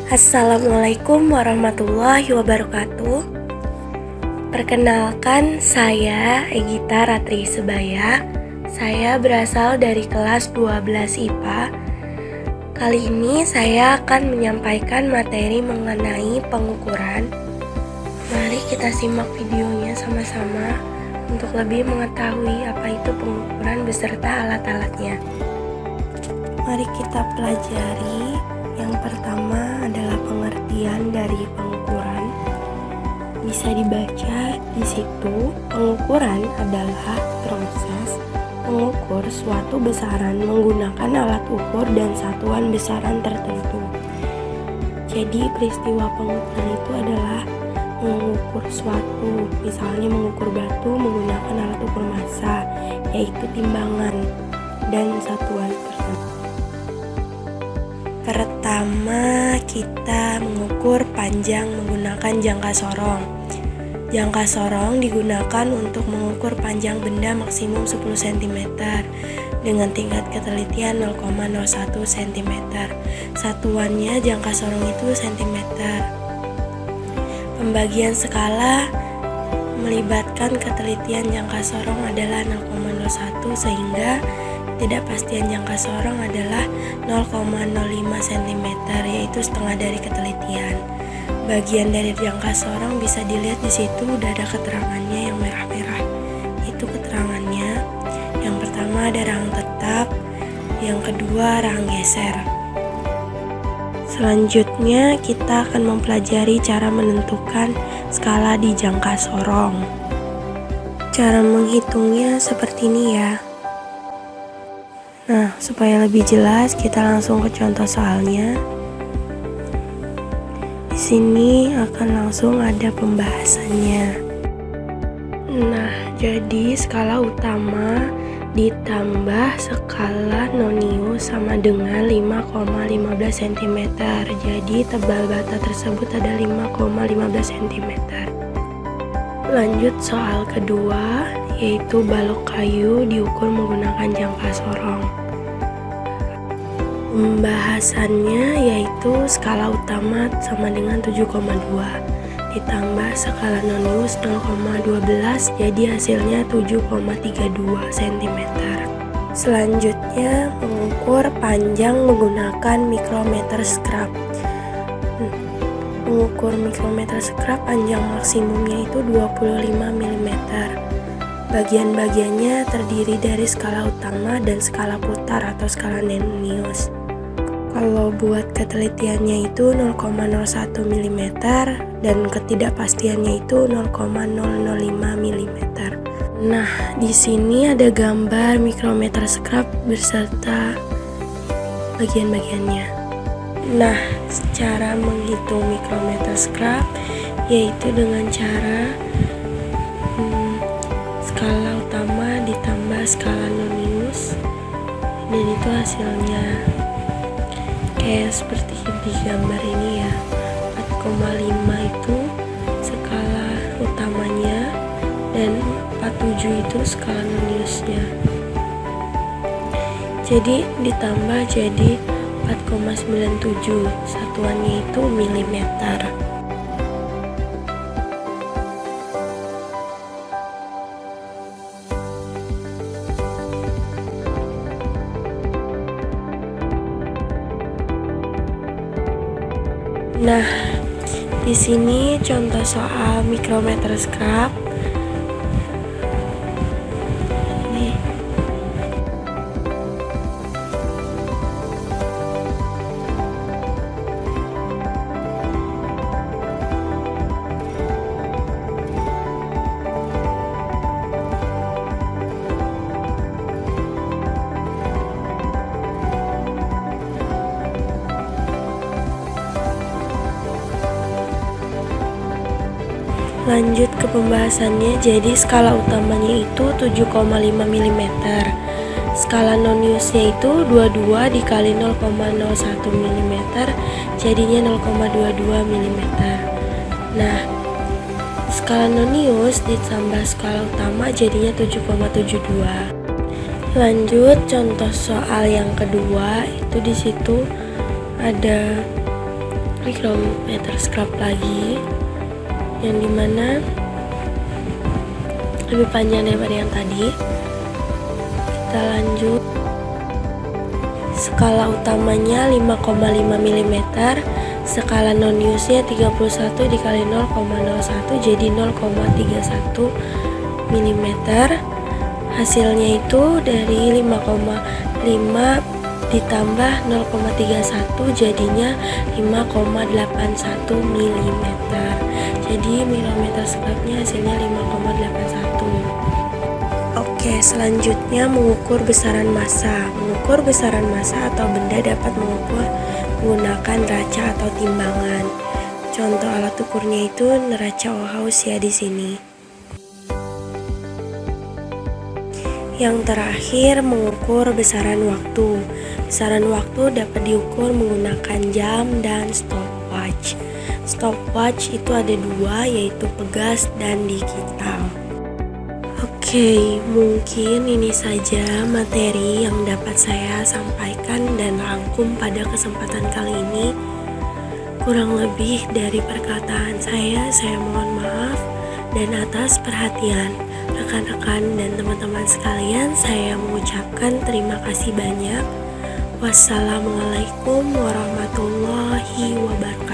Assalamualaikum warahmatullahi wabarakatuh. Perkenalkan, saya Egita Ratri Sebaya. Saya berasal dari kelas 12 IPA. Kali ini saya akan menyampaikan materi mengenai pengukuran. Mari kita simak videonya sama-sama untuk lebih mengetahui apa itu pengukuran beserta alat-alatnya. Mari kita pelajari. Yang pertama adalah pengertian dari pengukuran. Bisa dibaca di situ, pengukuran adalah proses mengukur suatu besaran menggunakan alat ukur dan satuan besaran tertentu. Jadi peristiwa pengukuran itu adalah mengukur suatu, misalnya mengukur batu menggunakan alat ukur massa, yaitu timbangan dan satuan tertentu. Pertama, kita mengukur panjang menggunakan jangka sorong. Jangka sorong digunakan untuk mengukur panjang benda maksimum 10 cm dengan tingkat ketelitian 0,01 cm. Satuannya jangka sorong itu cm. Pembagian skala melibatkan ketelitian jangka sorong adalah 0,01 sehingga ketidakpastian jangka sorong adalah 0,05 cm, yaitu setengah dari ketelitian. Bagian dari jangka sorong bisa dilihat di situ, udah ada keterangannya yang merah-merah. Itu keterangannya. Yang pertama ada rang tetap, yang kedua rang geser. Selanjutnya kita akan mempelajari cara menentukan skala di jangka sorong. Cara menghitungnya seperti ini ya. Nah, supaya lebih jelas, kita langsung ke contoh soalnya. Di sini akan langsung ada pembahasannya. Nah, jadi skala utama ditambah skala nonius sama dengan 5,15 cm. Jadi tebal bata tersebut ada 5,15 cm. Lanjut soal kedua, yaitu balok kayu diukur menggunakan jangka sorong. Pembahasannya yaitu skala utama sama dengan 7,2 ditambah skala nonius 0,12, jadi hasilnya 7,32 cm. Selanjutnya mengukur panjang menggunakan mikrometer scrap. Mengukur mikrometer scrap panjang maksimumnya itu 25 mm. Bagian-bagiannya terdiri dari skala utama dan skala putar atau skala nonius. Kalau buat ketelitiannya itu 0,01 mm dan ketidakpastiannya itu 0,005 mm. Nah, di sini ada gambar mikrometer scrap beserta bagian-bagiannya. Nah, cara menghitung mikrometer scrap yaitu dengan cara skala utama ditambah skala nonius, dan itu hasilnya kayak seperti di gambar ini ya. 4,5 itu skala utamanya dan 47 itu skala noniusnya. Jadi ditambah jadi 4,97, satuannya itu milimeter. Nah, di sini contoh soal mikrometer scrap. Lanjut ke pembahasannya, jadi skala utamanya itu 7,5 mm. Skala noniusnya itu 22 dikali 0,01 mm, jadinya 0,22 mm. Nah, skala nonius ditambah skala utama jadinya 7,72. Lanjut contoh soal yang kedua, itu di situ ada micrometer scrub lagi, yang dimana lebih panjang daripada yang tadi. Kita lanjut. Skala utamanya 5,5 mm, skala non-use-nya 31 dikali 0,01 jadi 0,31 mm. Hasilnya itu dari 5,5 ditambah 0,31 jadinya 5,81 mm. Jadi micrometer scrubnya hasilnya 5,81. Oke, selanjutnya mengukur besaran massa. Mengukur besaran massa atau benda dapat mengukur menggunakan neraca atau timbangan. Contoh alat ukurnya itu neraca Ohaus ya di sini. Yang terakhir, mengukur besaran waktu. Besaran waktu dapat diukur menggunakan jam dan stopwatch. Stopwatch itu ada dua, yaitu pegas dan digital. Oke, mungkin ini saja materi yang dapat saya sampaikan dan rangkum pada kesempatan kali ini. Kurang lebih dari perkataan saya mohon maaf. Dan atas perhatian rekan-rekan dan teman-teman sekalian, saya mengucapkan terima kasih banyak. Wassalamualaikum warahmatullahi wabarakatuh.